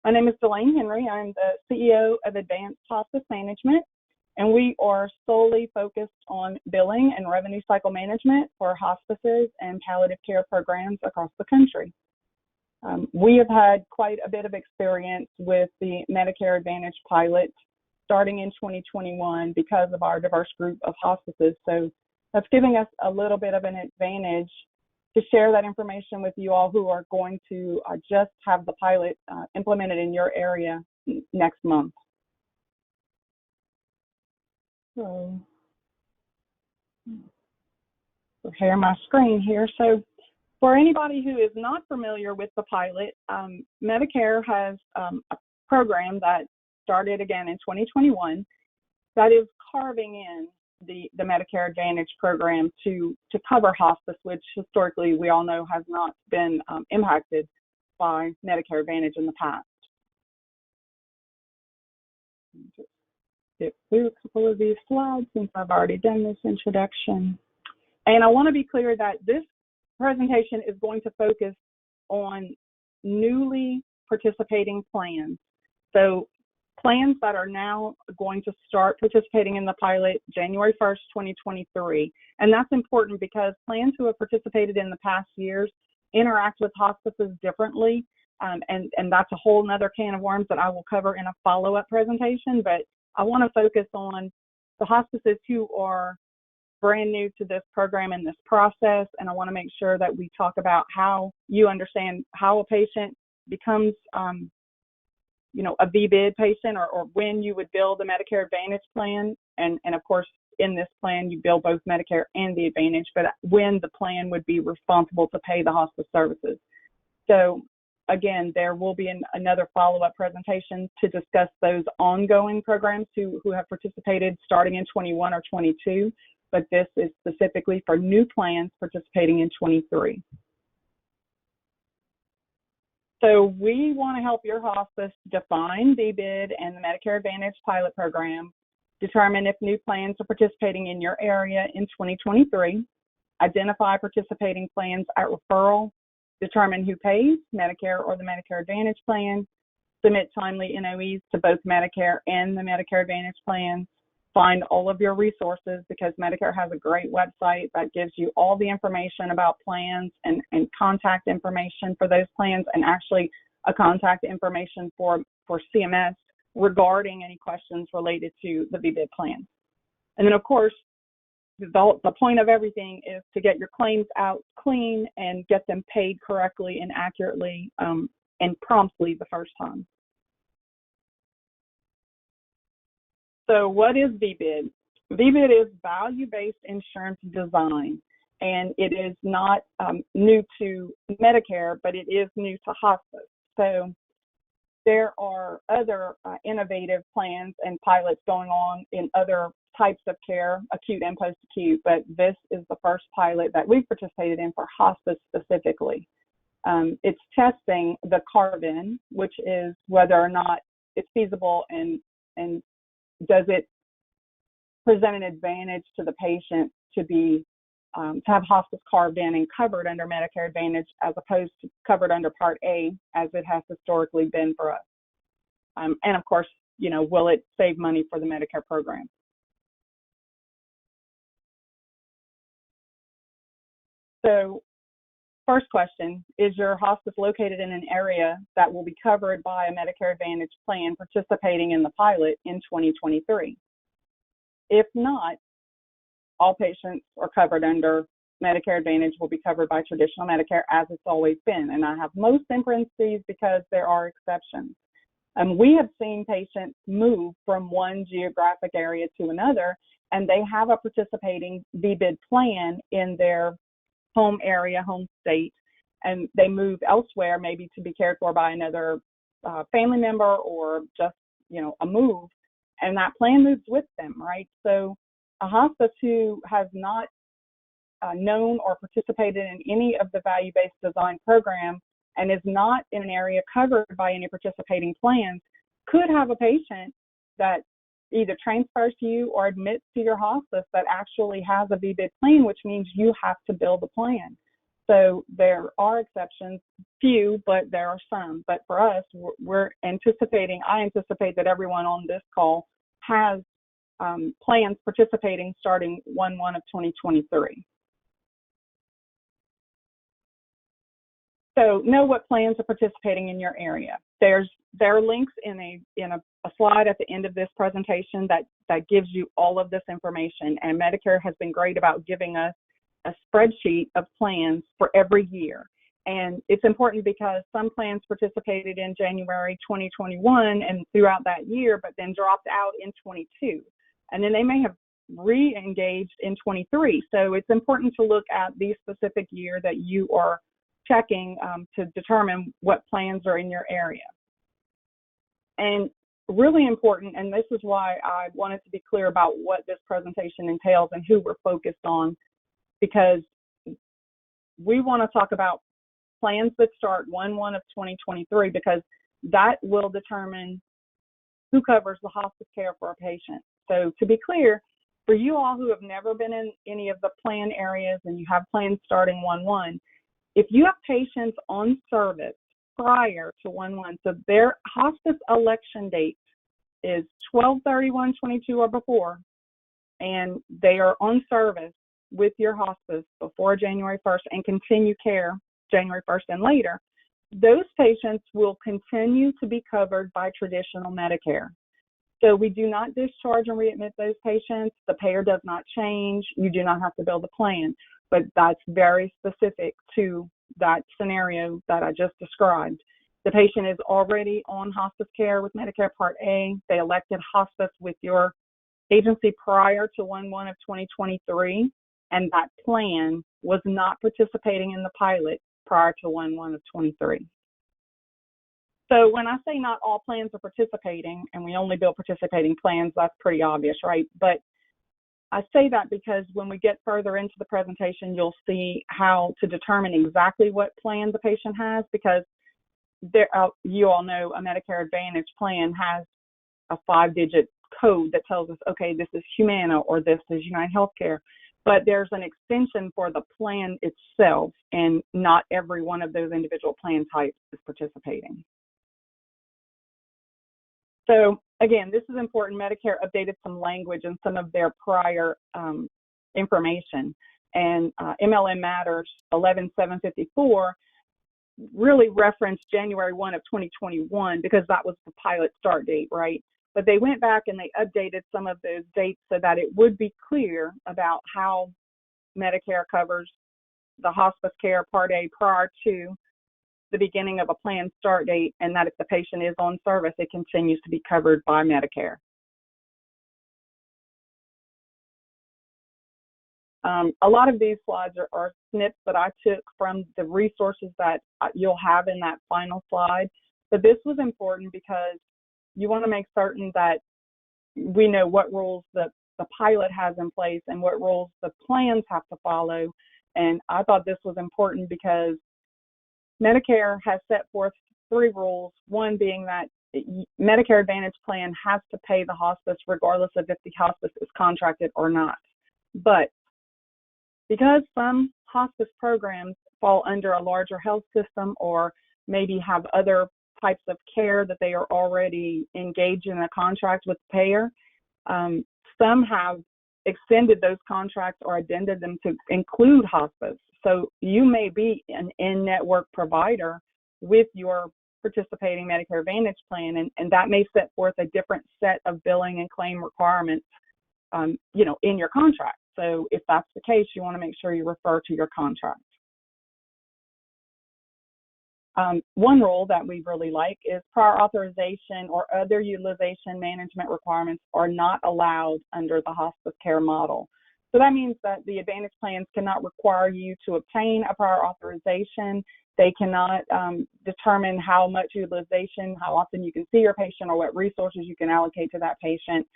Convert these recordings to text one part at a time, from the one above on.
My name is Delaine Henry. I'm the CEO of Advanced Hospice Management, and we are solely focused on billing and revenue cycle management for hospices and palliative care programs across the country. We have had quite a bit of experience with the Medicare Advantage pilot starting in 2021 because of our diverse group of hospices. So that's giving us a little bit of an advantage to share that information with you all who are going to just have the pilot implemented in your area next month. So, share my screen here. So for anybody who is not familiar with the pilot, Medicare has a program that started again in 2021 that is carving in the Medicare Advantage program to cover hospice, which historically we all know has not been impacted by Medicare Advantage in the past. Just get through a couple of these slides since I've already done this introduction. And I want to be clear that this presentation is going to focus on newly participating plans. So plans that are now going to start participating in the pilot January 1st, 2023. And that's important because plans who have participated in the past years interact with hospices differently. And that's a whole nother can of worms that I will cover in a follow-up presentation. But I want to focus on the hospices who are brand new to this program and this process. And I want to make sure that we talk about how you understand how a patient becomes a VBID patient, or when you would bill the Medicare Advantage plan. And of course, in this plan, you bill both Medicare and the Advantage, but when the plan would be responsible to pay the hospice services. So again, there will be another follow-up presentation to discuss those ongoing programs who have participated starting in 21 or 22, but this is specifically for new plans participating in 23. So we want to help your hospice define VBID and the Medicare Advantage pilot program, determine if new plans are participating in your area in 2023, identify participating plans at referral, determine who pays, Medicare or the Medicare Advantage plan, submit timely NOEs to both Medicare and the Medicare Advantage plans, find all of your resources because Medicare has a great website that gives you all the information about plans and contact information for those plans, and actually a contact information for CMS regarding any questions related to the VBID plan. And then of course, the point of everything is to get your claims out clean and get them paid correctly and accurately and promptly the first time. So what is VBID? VBID is value-based insurance design, and it is not new to Medicare, but it is new to hospice. So there are other innovative plans and pilots going on in other types of care, acute and post-acute, but this is the first pilot that we've participated in for hospice specifically. It's testing the carve-in, which is whether or not it's feasible and does it present an advantage to the patient to be to have hospice carved in and covered under Medicare Advantage as opposed to covered under Part A as it has historically been for us. And of course, will it save money for the Medicare program? So first question, is your hospice located in an area that will be covered by a Medicare Advantage plan participating in the pilot in 2023? If not, all patients are covered under Medicare Advantage will be covered by traditional Medicare as it's always been. And I have most in parentheses because there are exceptions. We have seen patients move from one geographic area to another, and they have a participating VBID plan in their home area, home state, and they move elsewhere, maybe to be cared for by another family member or just, a move, and that plan moves with them, right? So a hospice who has not known or participated in any of the value-based design program and is not in an area covered by any participating plans could have a patient that either transfers to you or admits to your hospice that actually has a VBID plan, which means you have to bill the plan. So there are exceptions, few, but there are some. But for us, I anticipate that everyone on this call has plans participating starting 1/1 of 2023. So know what plans are participating in your area. There are links in a slide at the end of this presentation that gives you all of this information. And Medicare has been great about giving us a spreadsheet of plans for every year. And it's important because some plans participated in January 2021 and throughout that year, but then dropped out in 22. And then they may have re-engaged in 23. So it's important to look at the specific year that you are checking to determine what plans are in your area. And really important, and this is why I wanted to be clear about what this presentation entails and who we're focused on, because we want to talk about plans that start 1/1 of 2023, because that will determine who covers the hospice care for a patient. So to be clear, for you all who have never been in any of the plan areas and you have plans starting 1/1, if you have patients on service prior to 1/1, so their hospice election date is 12/31/22 or before, and they are on service with your hospice before January 1st and continue care January 1st and later, those patients will continue to be covered by traditional Medicare. So we do not discharge and readmit those patients. The payer does not change. You do not have to build a plan, but that's very specific to that scenario that I just described. The patient is already on hospice care with Medicare Part A. They elected hospice with your agency prior to 1/1 of 2023, and that plan was not participating in the pilot prior to 1/1 of 23. So when I say not all plans are participating, and we only bill participating plans, that's pretty obvious, right? But I say that because when we get further into the presentation, you'll see how to determine exactly what plan the patient has, because you all know a Medicare Advantage plan has a 5-digit code that tells us, okay, this is Humana or this is UnitedHealthcare, but there's an extension for the plan itself, and not every one of those individual plan types is participating. So again, this is important. Medicare updated some language in some of their prior information, and MLM Matters 11754 really referenced January 1 of 2021 because that was the pilot start date, right? But they went back and they updated some of those dates so that it would be clear about how Medicare covers the hospice care Part A prior to the beginning of a planned start date, and that if the patient is on service, it continues to be covered by Medicare. A lot of these slides are snips that I took from the resources that you'll have in that final slide, but this was important because you want to make certain that we know what rules the pilot has in place and what rules the plans have to follow. And I thought this was important because Medicare has set forth 3 rules, one being that Medicare Advantage plan has to pay the hospice regardless of if the hospice is contracted or not. But because some hospice programs fall under a larger health system or maybe have other types of care that they are already engaged in a contract with the payer, some have extended those contracts or addended them to include hospice. So you may be an in-network provider with your participating Medicare Advantage plan, and that may set forth a different set of billing and claim requirements, in your contract. So if that's the case, you want to make sure you refer to your contract. One rule that we really like is prior authorization or other utilization management requirements are not allowed under the hospice care model. So that means that the Advantage plans cannot require you to obtain a prior authorization. They cannot determine how much utilization, how often you can see your patient, or what resources you can allocate to that patient.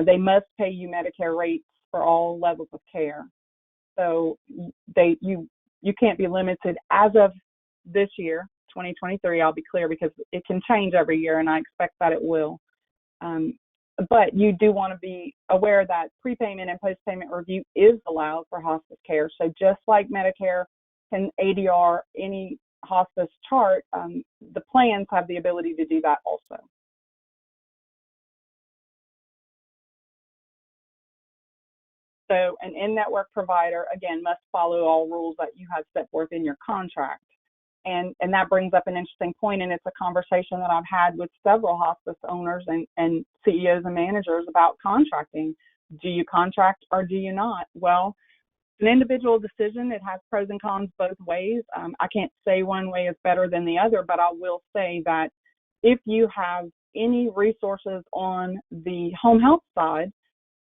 They must pay you Medicare rates for all levels of care. So you can't be limited as of this year, 2023, I'll be clear, because it can change every year, and I expect that it will. But you do want to be aware that prepayment and post-payment review is allowed for hospice care. So just like Medicare can ADR any hospice chart, the plans have the ability to do that also. So an in-network provider, again, must follow all rules that you have set forth in your contract. And that brings up an interesting point, and it's a conversation that I've had with several hospice owners and CEOs and managers about contracting. Do you contract or do you not? Well, it's an individual decision. It has pros and cons both ways. I can't say one way is better than the other, but I will say that if you have any resources on the home health side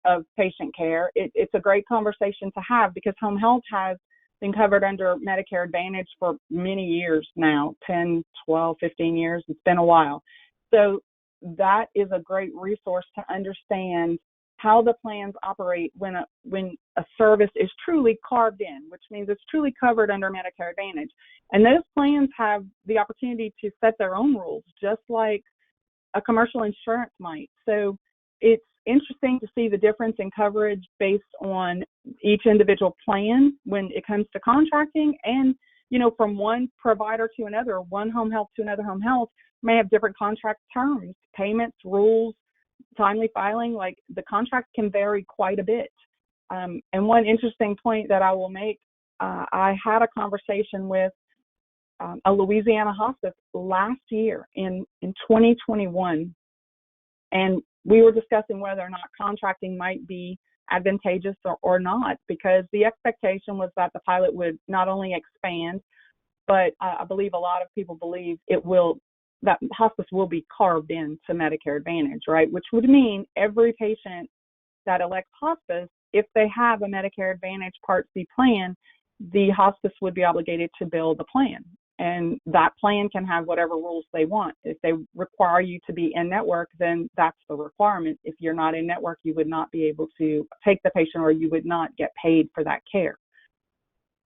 of patient care, it's a great conversation to have, because home health has been covered under Medicare Advantage for many years now, 10, 12, 15 years. It's been a while. So that is a great resource to understand how the plans operate when a service is truly carved in, which means it's truly covered under Medicare Advantage. And those plans have the opportunity to set their own rules, just like a commercial insurance might. So it's interesting to see the difference in coverage based on each individual plan when it comes to contracting. And, from one provider to another, one home health to another home health may have different contract terms, payments, rules, timely filing. Like, the contract can vary quite a bit. And one interesting point that I will make, I had a conversation with a Louisiana hospice last year in 2021, and we were discussing whether or not contracting might be advantageous or not, because the expectation was that the pilot would not only expand, but I believe a lot of people believe that hospice will be carved into Medicare Advantage, right? Which would mean every patient that elects hospice, if they have a Medicare Advantage Part C plan, the hospice would be obligated to bill the plan. And that plan can have whatever rules they want. If they require you to be in network, then that's the requirement. If you're not in network, you would not be able to take the patient, or you would not get paid for that care.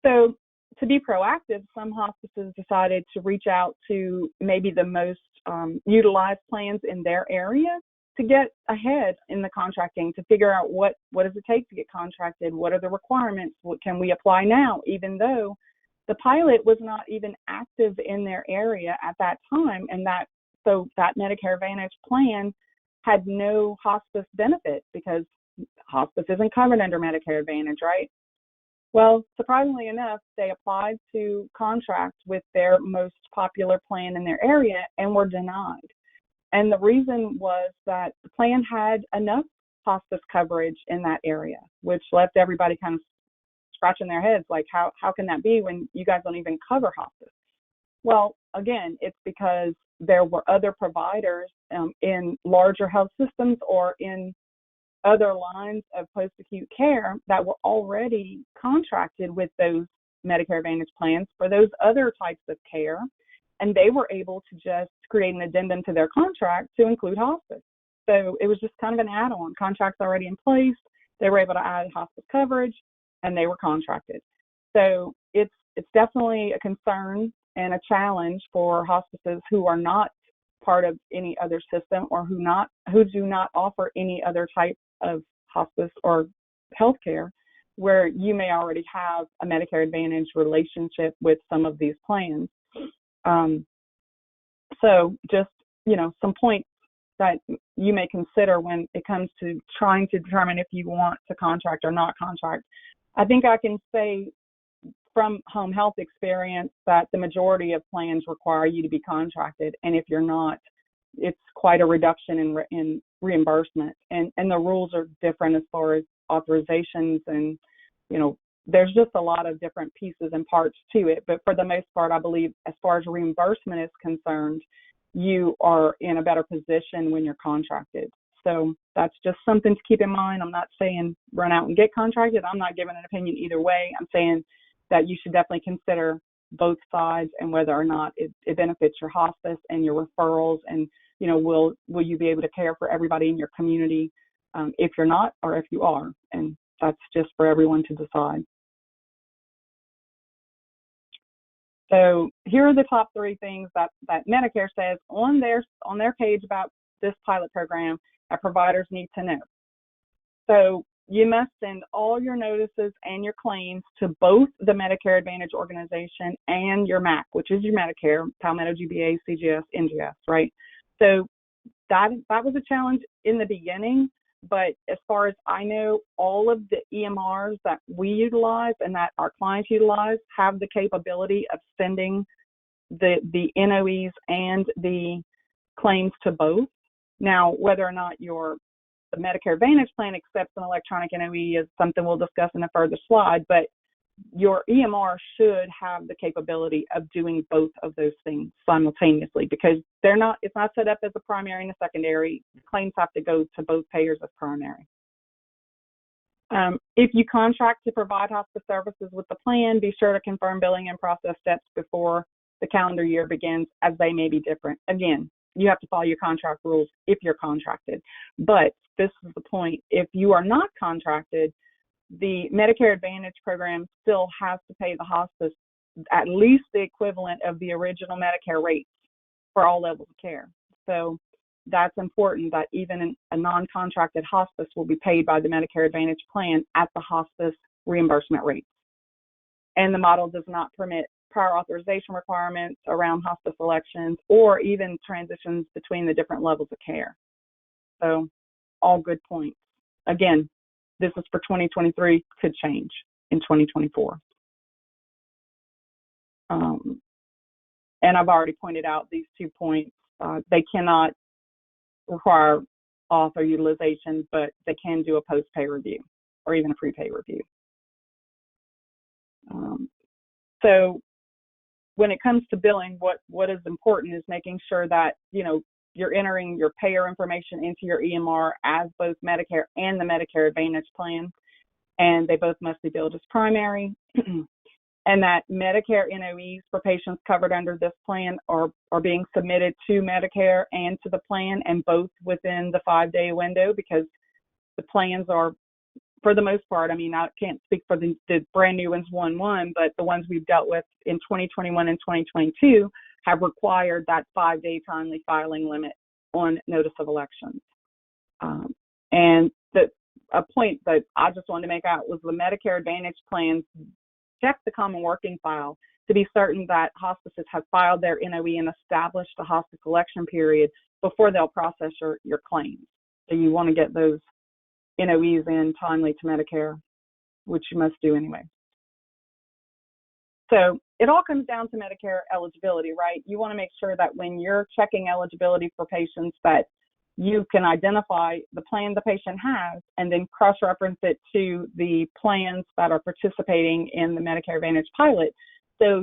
So to be proactive, some hospices decided to reach out to maybe the most utilized plans in their area to get ahead in the contracting, to figure out what does it take to get contracted, what are the requirements, what can we apply now, even though the pilot was not even active in their area at that time, and so that Medicare Advantage plan had no hospice benefit because hospice isn't covered under Medicare Advantage, right? Well, surprisingly enough, they applied to contract with their most popular plan in their area and were denied. And the reason was that the plan had enough hospice coverage in that area, which left everybody kind of scratching their heads, like, how can that be when you guys don't even cover hospice? Well, again, it's because there were other providers in larger health systems or in other lines of post-acute care that were already contracted with those Medicare Advantage plans for those other types of care, and they were able to just create an addendum to their contract to include hospice. So it was just kind of an add-on. Contracts already in place, they were able to add hospice coverage, and they were contracted. So it's definitely a concern and a challenge for hospices who are not part of any other system, or who do not offer any other type of hospice or healthcare, where you may already have a Medicare Advantage relationship with some of these plans. So just, some points that you may consider when it comes to trying to determine if you want to contract or not contract. I think I can say from home health experience that the majority of plans require you to be contracted, and if you're not, it's quite a reduction in reimbursement. And the rules are different as far as authorizations, and there's just a lot of different pieces and parts to it. But for the most part, I believe as far as reimbursement is concerned, you are in a better position when you're contracted. So that's just something to keep in mind. I'm not saying run out and get contracted. I'm not giving an opinion either way. I'm saying that you should definitely consider both sides and whether or not it benefits your hospice and your referrals, and will you be able to care for everybody in your community if you're not, or if you are. And that's just for everyone to decide. So here are the top 3 things that Medicare says on their page about this pilot program that providers need to know. So you must send all your notices and your claims to both the Medicare Advantage organization and your MAC, which is your Medicare, Palmetto GBA, CGS, NGS, right? So that was a challenge in the beginning, but as far as I know, all of the EMRs that we utilize and that our clients utilize have the capability of sending the NOEs and the claims to both. Now, whether or not the Medicare Advantage plan accepts an electronic NOE is something we'll discuss in a further slide, but your EMR should have the capability of doing both of those things simultaneously, because it's not set up as a primary and a secondary. Claims have to go to both payers as primary. If you contract to provide hospice services with the plan, be sure to confirm billing and process steps before the calendar year begins, as they may be different. Again, you have to follow your contract rules if you're contracted. But this is the point. If you are not contracted, the Medicare Advantage program still has to pay the hospice at least the equivalent of the original Medicare rates for all levels of care. So that's important, that even a non-contracted hospice will be paid by the Medicare Advantage plan at the hospice reimbursement rates. And the model does not permit prior authorization requirements around hospice elections or even transitions between the different levels of care. So all good points. Again, this is for 2023, could change in 2024. And I've already pointed out these 2 points. They cannot require auth or utilization, but they can do a post-pay review or even a pre-pay review. So when it comes to billing, what is important is making sure that, you're entering your payer information into your EMR as both Medicare and the Medicare Advantage plan, and they both must be billed as primary, and that Medicare NOEs for patients covered under this plan are being submitted to Medicare and to the plan, and both within the 5-day window, because the plans are, for the most part, I can't speak for the brand new ones 1/1, but the ones we've dealt with in 2021 and 2022 have required that 5-day timely filing limit on notice of elections. And a point that I just wanted to make out was the Medicare Advantage plans check the common working file to be certain that hospices have filed their NOE and established a hospice election period before they'll process your claims. So you want to get those NOEs in timely to Medicare, which you must do anyway. So it all comes down to Medicare eligibility, right? You want to make sure that when you're checking eligibility for patients that you can identify the plan the patient has and then cross-reference it to the plans that are participating in the Medicare Advantage pilot. So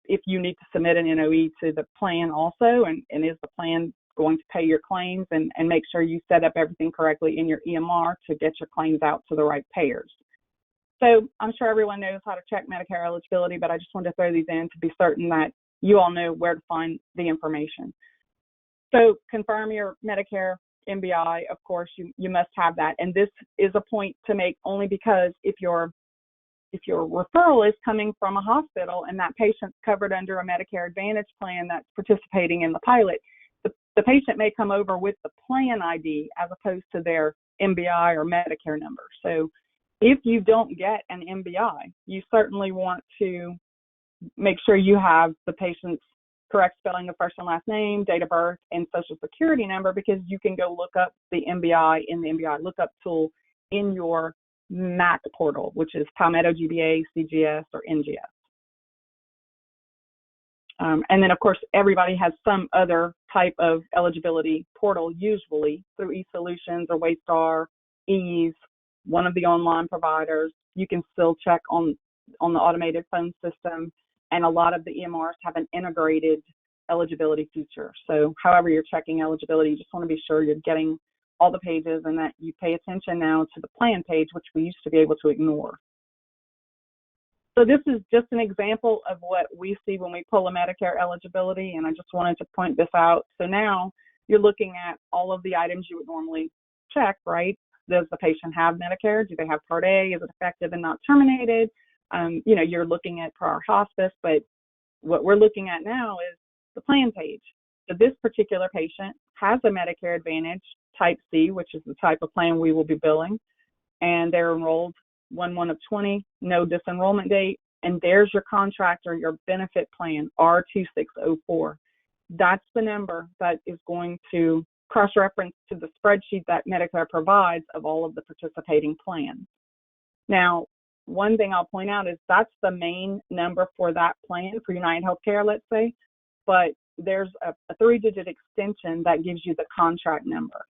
if you need to submit an NOE to the plan also, and is the plan going to pay your claims, and make sure you set up everything correctly in your EMR to get your claims out to the right payers. So I'm sure everyone knows how to check Medicare eligibility, but I just wanted to throw these in to be certain that you all know where to find the information. So confirm your Medicare MBI. Of course, you must have that. And this is a point to make only because if your referral is coming from a hospital and that patient's covered under a Medicare Advantage plan that's participating in the pilot, the patient may come over with the plan ID as opposed to their MBI or Medicare number. So if you don't get an MBI, you certainly want to make sure you have the patient's correct spelling of first and last name, date of birth, and social security number, because you can go look up the MBI in the MBI lookup tool in your MAC portal, which is Palmetto GBA, CGS, or NGS. And then, of course, everybody has some other type of eligibility portal, usually through eSolutions or Waystar, Ease, one of the online providers. You can still check on the automated phone system, and a lot of the EMRs have an integrated eligibility feature. So however you're checking eligibility, you just want to be sure you're getting all the pages and that you pay attention now to the plan page, which we used to be able to ignore. So this is just an example of what we see when we pull a Medicare eligibility, and I just wanted to point this out. So now you're looking at all of the items you would normally check, right? Does the patient have Medicare? Do they have Part A? Is it effective and not terminated? You're looking at prior hospice, but what we're looking at now is the plan page. So this particular patient has a Medicare Advantage Type C, which is the type of plan we will be billing. and they're enrolled 1/1 of 20, no disenrollment date, and there's your contract or your benefit plan, R2604. That's the number that is going to cross-reference to the spreadsheet that Medicare provides of all of the participating plans. Now, one thing I'll point out is that's the main number for that plan for United Healthcare, let's say, but there's a 3-digit extension that gives you the contract number.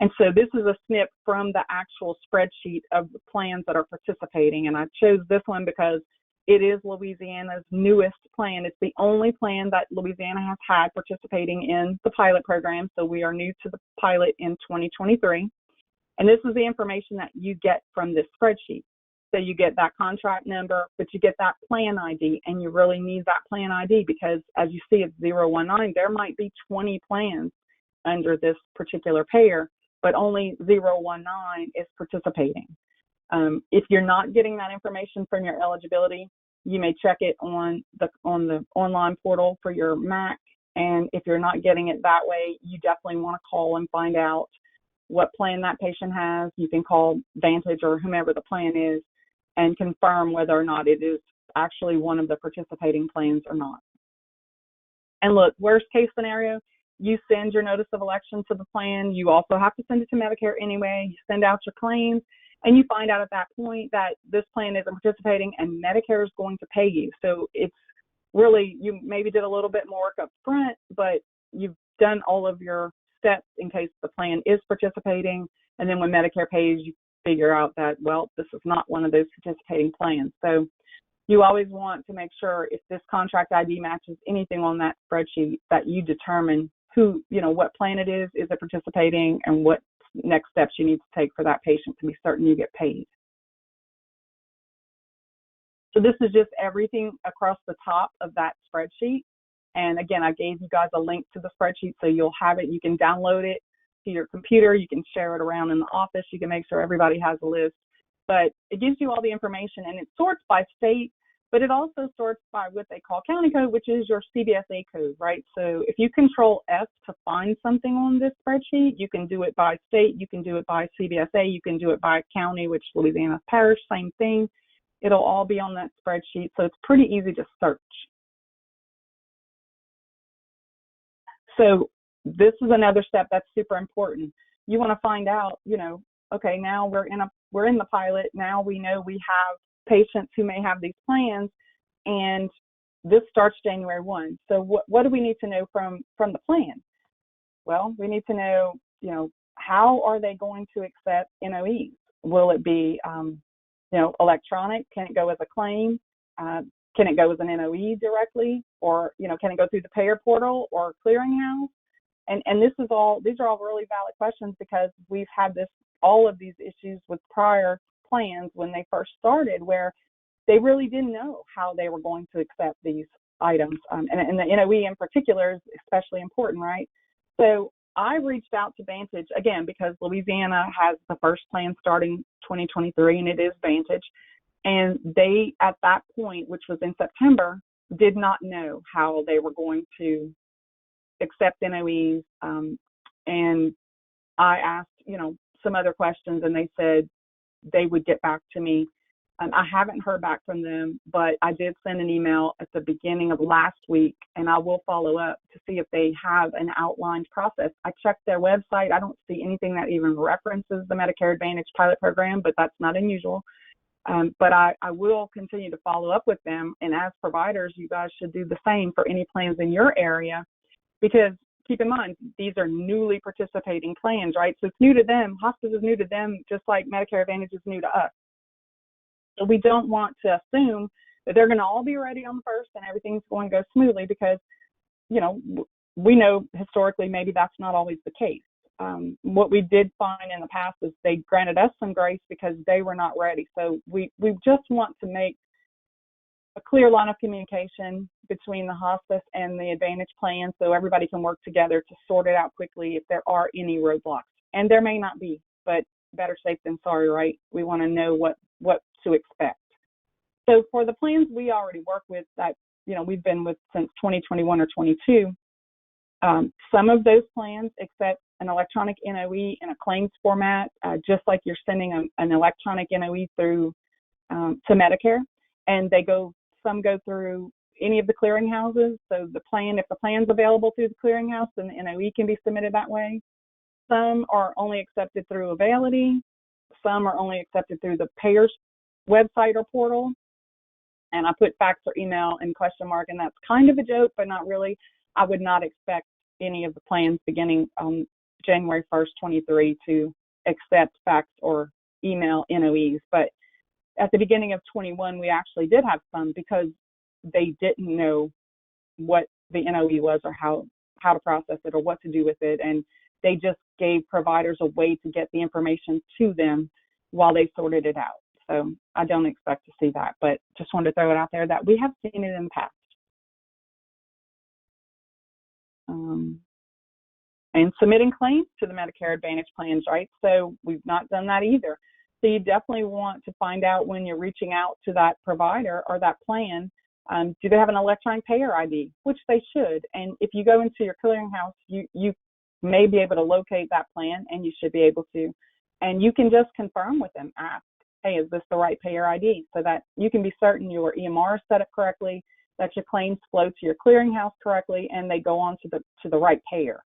And so this is a snip from the actual spreadsheet of the plans that are participating. And I chose this one because it is Louisiana's newest plan. It's the only plan that Louisiana has had participating in the pilot program. So we are new to the pilot in 2023. And this is the information that you get from this spreadsheet. So you get that contract number, but you get that plan ID, and you really need that plan ID because as you see it's 019, there might be 20 plans under this particular payer, but only 019 is participating. If you're not getting that information from your eligibility, you may check it on the online portal for your MAC. And if you're not getting it that way, you definitely want to call and find out what plan that patient has. You can call Vantage or whomever the plan is and confirm whether or not it is actually one of the participating plans or not. And look, worst case scenario, you send your notice of election to the plan. You also have to send it to Medicare anyway. You send out your claims, and you find out at that point that this plan isn't participating and Medicare is going to pay you. So it's really, you maybe did a little bit more work up front, but you've done all of your steps in case the plan is participating. And then when Medicare pays, you figure out that, well, this is not one of those participating plans. So you always want to make sure if this contract ID matches anything on that spreadsheet that you determine who, what plan it is it participating, and what next steps you need to take for that patient to be certain you get paid. So this is just everything across the top of that spreadsheet. And again, I gave you guys a link to the spreadsheet so you'll have it. You can download it to your computer. You can share it around in the office. You can make sure everybody has a list. But it gives you all the information, and it sorts by state, but it also sorts by what they call county code, which is your CBSA code, right? So if you control F to find something on this spreadsheet, you can do it by state, you can do it by CBSA, you can do it by county, which Louisiana parish, same thing. It'll all be on that spreadsheet, so it's pretty easy to search. So this is another step that's super important. You want to find out, okay, now we're in the pilot. Now we know we have patients who may have these plans, and this starts January 1. So what do we need to know from the plan? Well, we need to know, how are they going to accept NOEs? Will it be, electronic? Can it go as a claim? Can it go as an NOE directly? Or, can it go through the payer portal or clearinghouse? And these are all really valid questions because we've had all of these issues with prior plans when they first started, where they really didn't know how they were going to accept these items. And the NOE in particular is especially important, right? So I reached out to Vantage, again, because Louisiana has the first plan starting 2023, and it is Vantage. And they, at that point, which was in September, did not know how they were going to accept NOEs. And I asked, some other questions, and they said they would get back to me. I haven't heard back from them, but I did send an email at the beginning of last week, and I will follow up to see if they have an outlined process. I checked their website. I don't see anything that even references the Medicare Advantage pilot program, but that's not unusual. But I will continue to follow up with them, and as providers, you guys should do the same for any plans in your area, because keep in mind, these are newly participating plans, right? So it's new to them. Hospice is new to them, just like Medicare Advantage is new to us. So we don't want to assume that they're going to all be ready on the first and everything's going to go smoothly because, we know historically maybe that's not always the case. What we did find in the past is they granted us some grace because they were not ready. So we just want to make a clear line of communication between the hospice and the Advantage plan so everybody can work together to sort it out quickly if there are any roadblocks. And there may not be, but better safe than sorry, right? We want to know what to expect. So for the plans we already work with that, we've been with since 2021 or 22, some of those plans accept an electronic NOE in a claims format, just like you're sending an electronic NOE through to Medicare, and some go through any of the clearinghouses. So if the plan's available through the clearinghouse, then the NOE can be submitted that way. Some are only accepted through Eligibility. Some are only accepted through the payer's website or portal. And I put fax or email in question mark, and that's kind of a joke, but not really. I would not expect any of the plans beginning on January 1st, 23 to accept fax or email NOEs. But at the beginning of 21, we actually did have some because they didn't know what the NOE was or how to process it or what to do with it. And they just gave providers a way to get the information to them while they sorted it out. So I don't expect to see that, but just wanted to throw it out there that we have seen it in the past. And submitting claims to the Medicare Advantage plans, right? So we've not done that either. So you definitely want to find out when you're reaching out to that provider or that plan, do they have an electronic payer ID, which they should. And if you go into your clearinghouse, you may be able to locate that plan, and you should be able to. And you can just confirm with them, ask, hey, is this the right payer ID? So that you can be certain your EMR is set up correctly, that your claims flow to your clearinghouse correctly, and they go on to the right payer.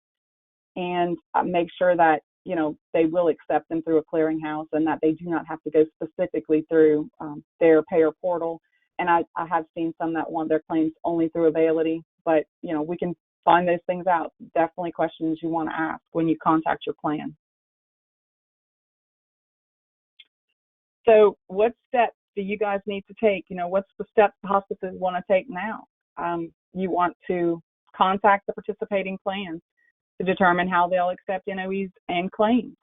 And make sure that, they will accept them through a clearinghouse and that they do not have to go specifically through their payer portal. And I have seen some that want their claims only through Eligibility, but, we can find those things out. Definitely questions you want to ask when you contact your plan. So what steps do you guys need to take? What's the steps the hospices want to take now? You want to contact the participating plans to determine how they'll accept NOEs and claims.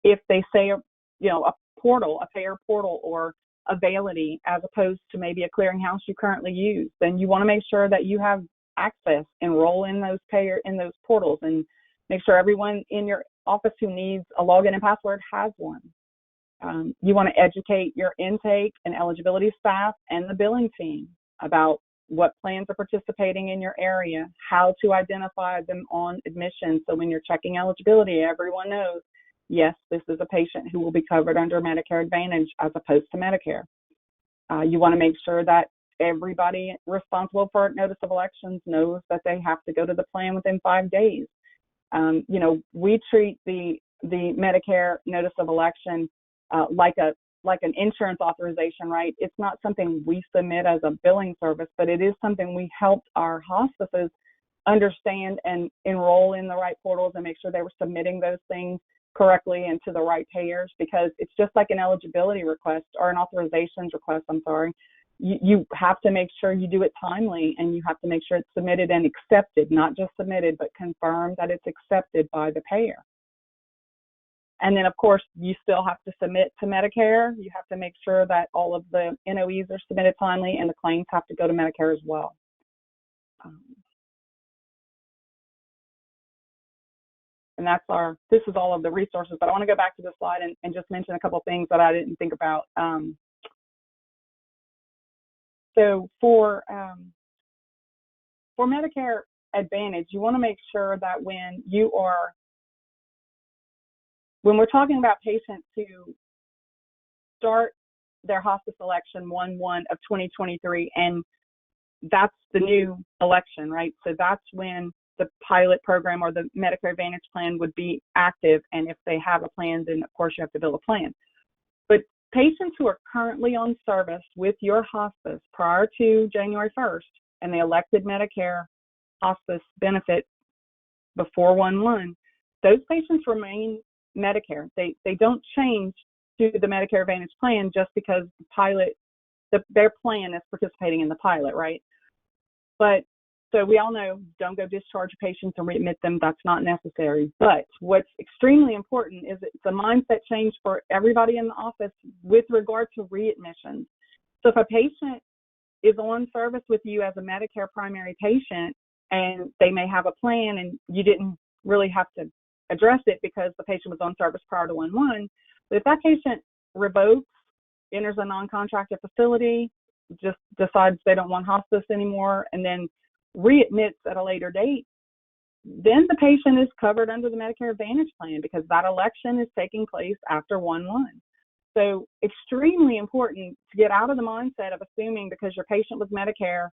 If they say, a portal, a payer portal or Eligibility as opposed to maybe a clearinghouse you currently use, then you want to make sure that you have access, enroll in those portals, and make sure everyone in your office who needs a login and password has one. You want to educate your intake and eligibility staff and the billing team about what plans are participating in your area, how to identify them on admission. So when you're checking eligibility, everyone knows, yes, this is a patient who will be covered under Medicare Advantage as opposed to Medicare. You want to make sure that everybody responsible for notice of elections knows that they have to go to the plan within 5 days. We treat the Medicare notice of election like an insurance authorization, right? It's not something we submit as a billing service, but it is something we helped our hospices understand and enroll in the right portals and make sure they were submitting those things correctly and to the right payers, because it's just like an eligibility request or an authorizations request, You have to make sure you do it timely, and you have to make sure it's submitted and accepted, not just submitted, but confirmed that it's accepted by the payer. And then, of course, you still have to submit to Medicare. You have to make sure that all of the NOEs are submitted timely, and the claims have to go to Medicare as well. And this is all of the resources, but I want to go back to the slide and just mention a couple of things that I didn't think about. So for Medicare Advantage, you want to make sure that when we're talking about patients who start their hospice election 1/1 of 2023, and that's the new election, right? So that's when the pilot program or the Medicare Advantage plan would be active. And if they have a plan, then of course you have to build a plan. But patients who are currently on service with your hospice prior to January 1st, and they elected Medicare hospice benefit before 1/1, those patients remain Medicare. They don't change to the Medicare Advantage plan just because their plan is participating in the pilot, right? But so we all know, don't go discharge patients and readmit them. That's not necessary. But what's extremely important is it's a mindset change for everybody in the office with regard to readmissions. So if a patient is on service with you as a Medicare primary patient, and they may have a plan and you didn't really have to address it because the patient was on service prior to 1/1, but if that patient revokes, enters a non-contracted facility, just decides they don't want hospice anymore, and then readmits at a later date, then the patient is covered under the Medicare Advantage plan because that election is taking place after 1/1. So extremely important to get out of the mindset of assuming because your patient was Medicare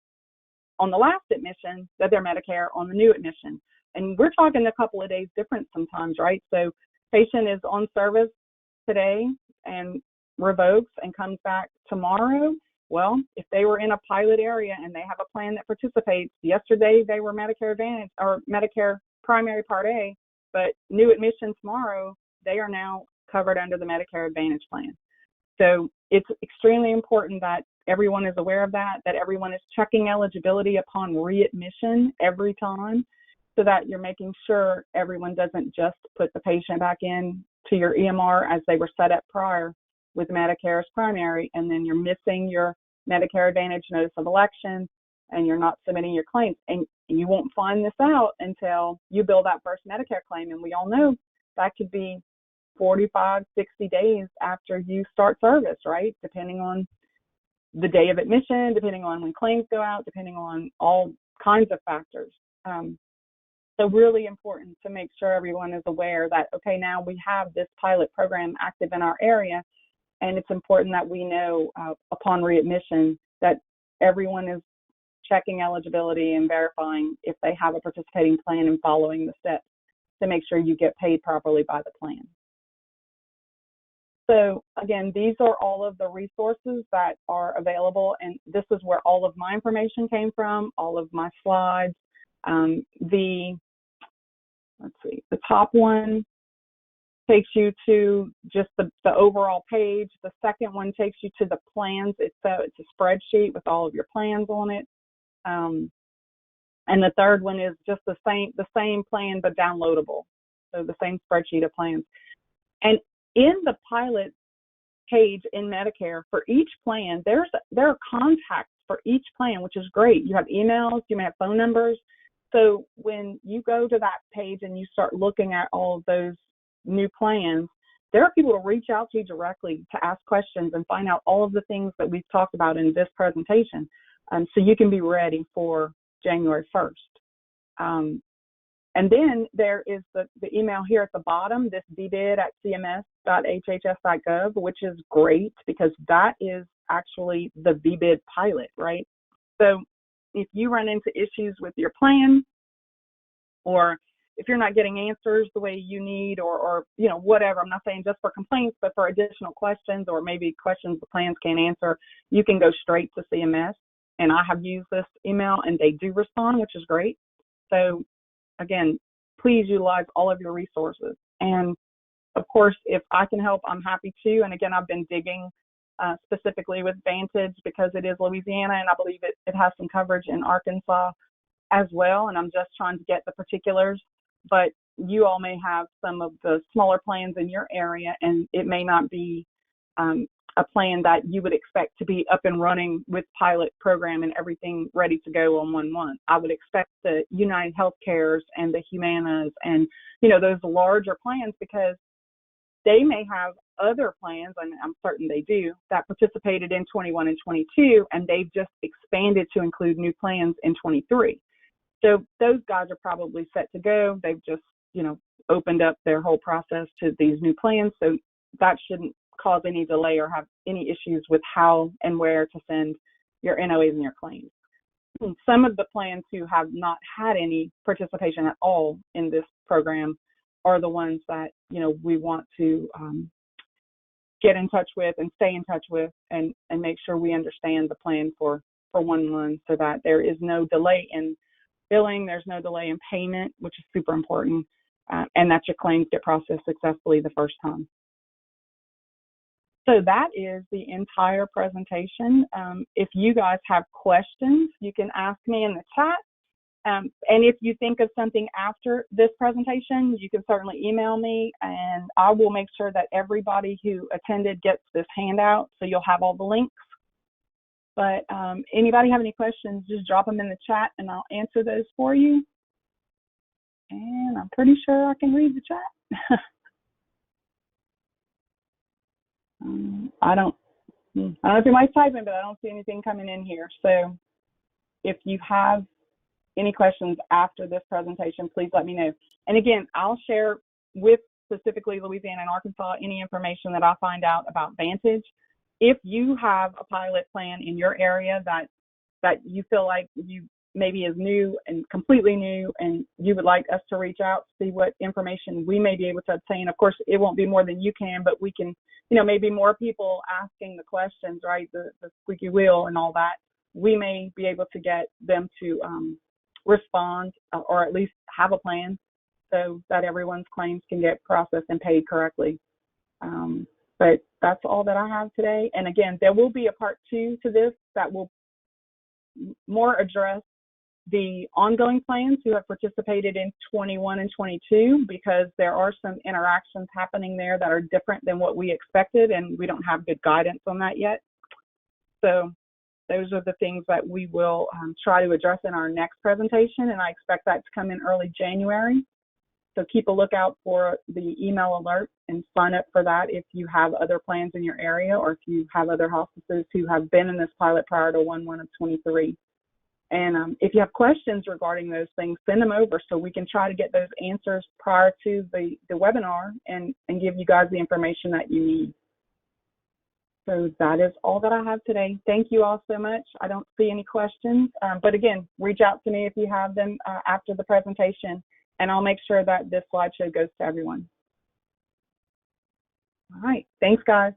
on the last admission that they're Medicare on the new admission. And we're talking a couple of days difference sometimes, right? So patient is on service today and revokes and comes back tomorrow. Well, if they were in a pilot area and they have a plan that participates, yesterday they were Medicare Advantage or Medicare Primary Part A, but new admission tomorrow, they are now covered under the Medicare Advantage plan. So it's extremely important that everyone is aware of that everyone is checking eligibility upon readmission every time so that you're making sure everyone doesn't just put the patient back in to your EMR as they were set up prior with Medicare as primary, and then you're missing your Medicare Advantage notice of election and you're not submitting your claims. And you won't find this out until you bill that first Medicare claim. And we all know that could be 45, 60 days after you start service, right? Depending on the day of admission, depending on when claims go out, depending on all kinds of factors. So really important to make sure everyone is aware that, okay, now we have this pilot program active in our area, and it's important that we know upon readmission that everyone is checking eligibility and verifying if they have a participating plan and following the steps to make sure you get paid properly by the plan. So again, these are all of the resources that are available, and this is where all of my information came from, all of my slides. The top one takes you to just the overall page. The second one takes you to the plans. It's a spreadsheet with all of your plans on it. And the third one is just the same plan but downloadable. So the same spreadsheet of plans. And in the pilot page in Medicare for each plan, there are contacts for each plan, which is great. You have emails, you may have phone numbers. So when you go to that page and you start looking at all of those new plans, there are people to reach out to you directly to ask questions and find out all of the things that we've talked about in this presentation, so you can be ready for January 1st. And then there is the email here at the bottom, this vbid@cms.hhs.gov, which is great because that is actually the VBID pilot, right? So if you run into issues with your plan, or if you're not getting answers the way you need, or you know, whatever, I'm not saying just for complaints, but for additional questions or maybe questions the plans can't answer, you can go straight to CMS. And I have used this email and they do respond, which is great. So again, please utilize all of your resources. And of course, if I can help, I'm happy to. And again, I've been digging specifically with Vantage because it is Louisiana, and I believe it has some coverage in Arkansas as well. And I'm just trying to get the particulars, but you all may have some of the smaller plans in your area, and it may not be a plan that you would expect to be up and running with pilot program and everything ready to go on 1/1. I would expect the United Healthcares and the Humanas and, you know, those larger plans, because they may have other plans, and I'm certain they do, that participated in 21 and 22, and they've just expanded to include new plans in 23. So those guys are probably set to go. They've just, you know, opened up their whole process to these new plans. So that shouldn't cause any delay or have any issues with how and where to send your NOAs and your claims. Some of the plans who have not had any participation at all in this program are the ones that, you know, we want to get in touch with and stay in touch with and make sure we understand the plan for 1/1 so that there is no delay in billing, there's no delay in payment, which is super important, and that your claims get processed successfully the first time. So that is the entire presentation. If you guys have questions, you can ask me in the chat. And if you think of something after this presentation, you can certainly email me, and I will make sure that everybody who attended gets this handout, so you'll have all the links. But anybody have any questions, just drop them in the chat, and I'll answer those for you. And I'm pretty sure I can read the chat. I don't know if anybody's typing, but I don't see anything coming in here. So if you have any questions after this presentation, please let me know. And again, I'll share with specifically Louisiana and Arkansas any information that I find out about Vantage. If you have a pilot plan in your area that you feel like you maybe is new and completely new, and you would like us to reach out, see what information we may be able to obtain. Of course, it won't be more than you can, but we can, maybe more people asking the questions, right? The squeaky wheel and all that. We may be able to get them to respond or at least have a plan so that everyone's claims can get processed and paid correctly. But that's all that I have today. And again, there will be a part 2 to this that will more address the ongoing plans who have participated in 21 and 22, because there are some interactions happening there that are different than what we expected, and we don't have good guidance on that yet. So those are the things that we will try to address in our next presentation, and I expect that to come in early January. So keep a lookout for the email alert and sign up for that if you have other plans in your area, or if you have other hospices who have been in this pilot prior to 1/1 of 23. And if you have questions regarding those things, send them over so we can try to get those answers prior to the webinar and give you guys the information that you need. So that is all that I have today. Thank you all so much. I don't see any questions, but again, reach out to me if you have them after the presentation, and I'll make sure that this slideshow goes to everyone. All right, thanks guys.